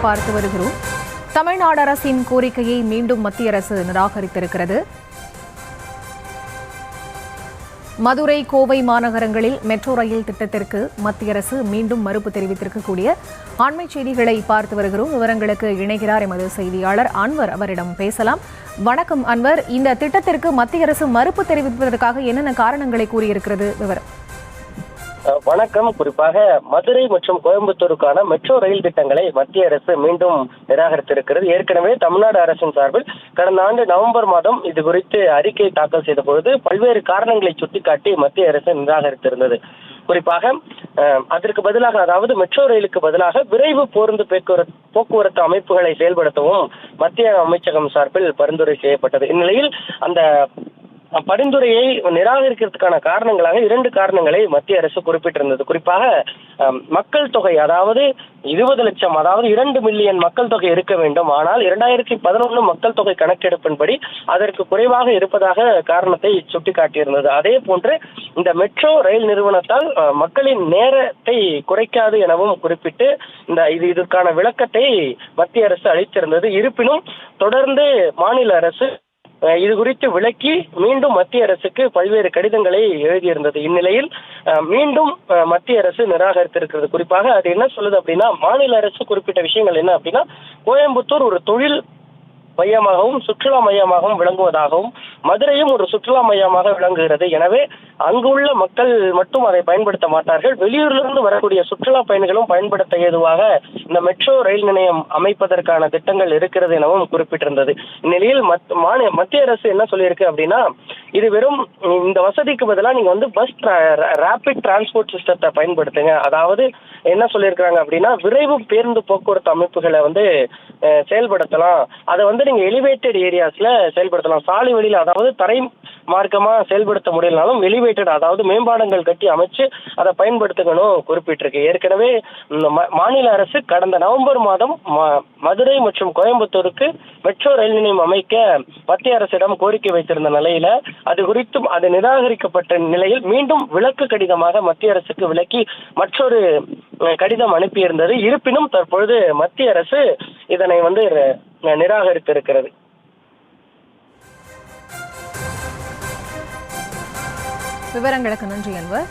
பார்த்து வருகிறோம். தமிழ்நாடு அரசின் கோரிக்கையை மீண்டும் மத்திய அரசு நிராகரித்திருக்கிறது. மதுரை, கோவை மாநகரங்களில் மெட்ரோ ரயில் திட்டத்திற்கு மத்திய அரசு மீண்டும் மறுப்பு தெரிவித்திருக்கக்கூடிய அண்மை செய்திகளை பார்த்து வருகிறோம். விவரங்களுக்கு இணைகிறார் எமது செய்தியாளர் அன்வர். அவரிடம் பேசலாம். வணக்கம் அன்வர். இந்த திட்டத்திற்கு மத்திய அரசு மறுப்பு தெரிவிப்பதற்காக என்னென்ன காரணங்களை கூறியிருக்கிறது? விவரம். வணக்கம். குறிப்பாக மதுரை மற்றும் கோயம்புத்தூருக்கான மெட்ரோ ரயில் திட்டங்களை மத்திய அரசு மீண்டும் நிராகரித்திருக்கிறது. ஏற்கனவே தமிழ்நாடு அரசின் சார்பில் கடந்த ஆண்டு நவம்பர் மாதம் இது குறித்து அறிக்கை தாக்கல் செய்த பொழுது பல்வேறு காரணங்களை சுட்டிக்காட்டி மத்திய அரசு நிராகரித்திருந்தது. குறிப்பாக அதற்கு பதிலாக, அதாவது மெட்ரோ ரயிலுக்கு பதிலாக விரைவு பேருந்து போக்குவரத்து அமைப்புகளை செயல்படுத்தவும் மத்திய அமைச்சகம் சார்பில் பரிந்துரை செய்யப்பட்டது. இந்நிலையில் அந்த பரிந்துரையை நிராகரிக்கிறதுக்கான காரணங்களாக 2 காரணங்களை மத்திய அரசு குறிப்பிட்டிருந்தது. குறிப்பாக மக்கள் தொகை, அதாவது 20 லட்சம், அதாவது 2 மில்லியன் மக்கள் தொகை இருக்க வேண்டும். ஆனால் 2011 மக்கள் தொகை கணக்கெடுப்பின்படி அதற்கு குறைவாக இருப்பதாக காரணத்தை சுட்டிக்காட்டியிருந்தது. அதே போன்று இந்த மெட்ரோ ரயில் நிறுவனத்தால் மக்களின் நேரத்தை குறைக்காது எனவும் குறிப்பிட்டு இதற்கான விளக்கத்தை மத்திய அரசு அளித்திருந்தது. இருப்பினும் தொடர்ந்து மாநில அரசு இது குறித்து விளக்கி மீண்டும் மத்திய அரசுக்கு பல்வேறு கடிதங்களை எழுதியிருந்தது. இந்நிலையில் மீண்டும் மத்திய அரசு நிராகரித்திருக்கிறது. குறிப்பாக அது என்ன சொல்லுது அப்படின்னா, மாநில அரசு குறிப்பிட்ட விஷயங்கள் என்ன அப்படின்னா, கோயம்புத்தூர் ஒரு தொழில் மையமாகவும் சுற்றுலா மையமாகவும் விளங்குவதாகவும், மதுரையும் ஒரு சுற்றுலா மையமாக விளங்குகிறது. எனவே அங்குள்ள மக்கள் மட்டும் அதை பயன்படுத்த மாட்டார்கள், வெளியூரிலிருந்து வரக்கூடிய சுற்றுலா பயணிகளும் பயன்படுத்த ஏதுவாக இந்த மெட்ரோ ரயில் நிலையம் அமைப்பதற்கான திட்டங்கள் இருக்கிறது எனவும் குறிப்பிட்டிருந்தது. இந்நிலையில் மத்திய அரசு என்ன சொல்லியிருக்கு அப்படின்னா, இது வெறும் இந்த வசதிக்கு பதிலாக நீங்க பஸ் ரேபிட் டிரான்ஸ்போர்ட் சிஸ்டத்தை பயன்படுத்துங்க. அதாவது என்ன சொல்லியிருக்கிறாங்க அப்படின்னா, விரைவு பேருந்து போக்குவரத்து அமைப்புகளை செயல்படுத்தலாம். அதை நீங்க எலிவேட்டட் ஏரியாஸ்ல செயல்படுத்தலாம். சாலை வழியில், அதாவது தரை மார்க்கமா செயல்படுத்த முடியலனாலும் எலிவேட்டட், அதாவது மேம்பாலங்கள் கட்டி அமைச்சு அதை பயன்படுத்தணும் குறிப்பிட்டிருக்கு. ஏற்கனவே மாநில அரசு கடந்த நவம்பர் மாதம் மதுரை மற்றும் கோயம்புத்தூருக்கு மெட்ரோ ரயில் நிலையம் அமைக்க மத்திய அரசிடம் கோரிக்கை வைத்திருந்த நிலையில அது குறித்தும் அது நிராகரிக்கப்பட்ட நிலையில் மீண்டும் விளக்கு கடிதமாக மத்திய அரசுக்கு விளக்கி மற்றொரு கடிதம் அனுப்பியிருந்தது. இருப்பினும் தற்பொழுது மத்திய அரசு இதனை நிராகரித்திருக்கிறது. விவரங்களுக்கு நன்றி அன்வர்.